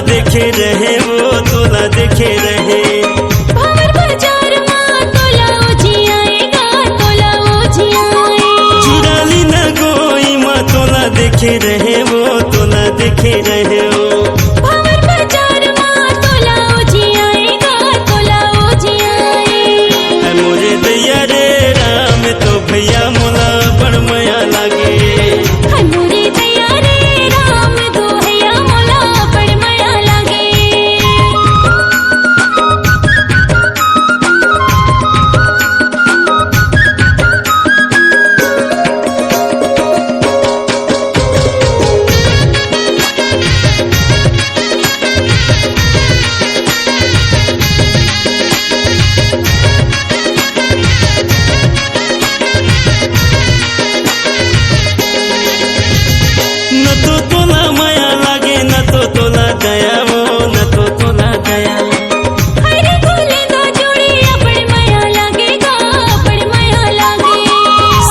देखे रहे वो तोला देखे रहे भंवर बाजार मां तोला ओझी आएगा तोला ओझी आए चुराली न गोई मां तोला देखे रहे वो तोला देखे रहे वो भंवर बाजार मां तोला ओझी आएगा तोला ओझी आए है मोरे दैया रे राम तो भैया मोला बड़ मया लागे है मोरे दैया रे राम दो हैया मोला बड़ मया लागे न तो तोला माया लागे न तो तोला दया वो न तो तोला दया हरे भोले दा जोड़िया बड़ मया लागेगा बड़ मया लागे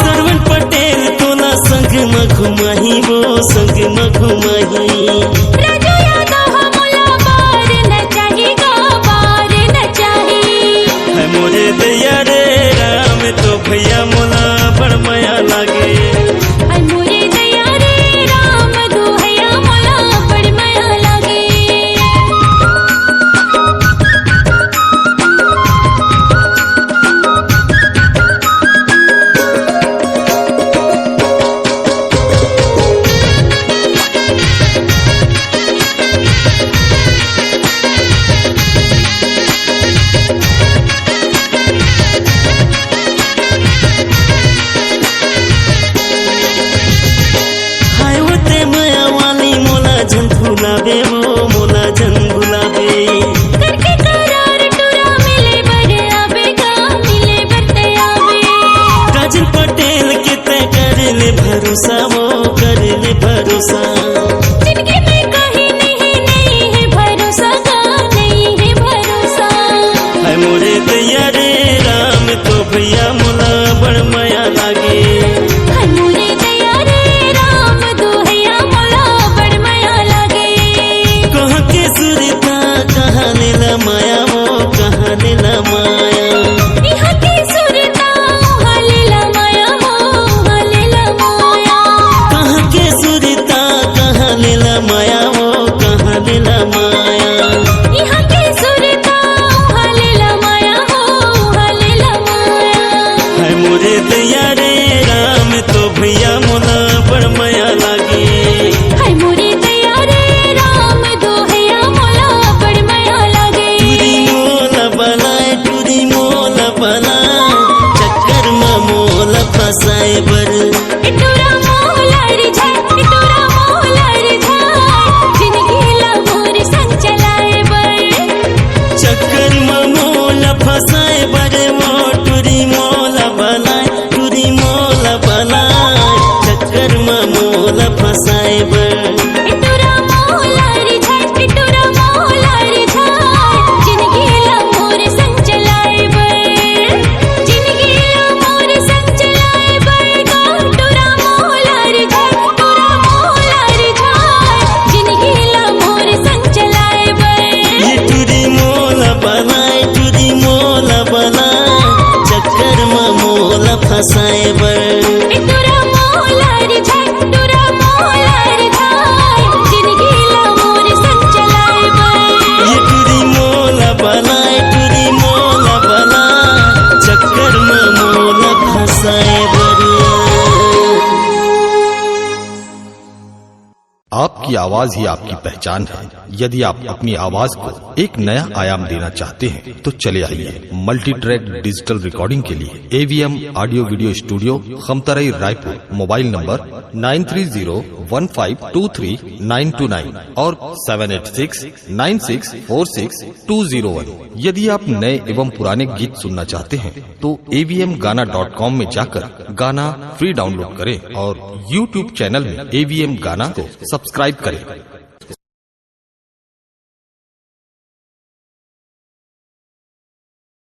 सरवन पटेल तोला संग में घुमाही वो संग में घुमाही राजू यादव मोला बार न चाहेगा बार न चाहे है मोरे दैया रे राम तो भैया मोला बड़ मया लागे है मोरे दैया रे राम दो हैया मोला बड़ मया लागे हाय होते माया वाली मोला जन भुलावे वो मोला जन भुलावे करके करार टुरा मिले बर आवेगा मिले बरते आवे राजन पटेल के तय करे ले भरोसा वो करे ले भरोसा जिंदगी में कहीं नहीं है भरोसा का नहीं है भरोसा है मोरे दैया रे राम तो भैया मोला बड़ मया लागे है मोरे दैया रे राम दो हैया मोला बड़ मया लागे कहाँ के सुरता कहाँ नीला माया वो कहाँ नीला माया यहाँ की सुरता हालेला माया हो हालेला माया कहाँ के सुरता कहाँ नीला माया वो कहाँ नीला माया यहाँ की सुरता हालेला माया हो हालेला माया है मोरे दैया रे राम तो भैया मोला बड़ मया लागे है मोरे दैया रे राम दो हैया मोला बड़ मया लागे टूरी मोला बला चक्कर में मोला फसाए बर इटूरा मोहला रे झाय इटूरा मोहला रे झाय आवाज ही आपकी पहचान है। यदि आप अपनी आवाज को एक नया आयाम देना चाहते हैं तो चले आइए मल्टी ट्रैक डिजिटल रिकॉर्डिंग के लिए AVM audio video studio, Khamtarai, Raipur. Mobile number 9301523929 और 7869646201। यदि आप नए एवं पुराने गीत सुनना चाहते हैं तो avmgana.com में जाकर गाना फ्री डाउनलोड करें और YouTube चैनल में AVM गाना को सब्सक्राइब करें।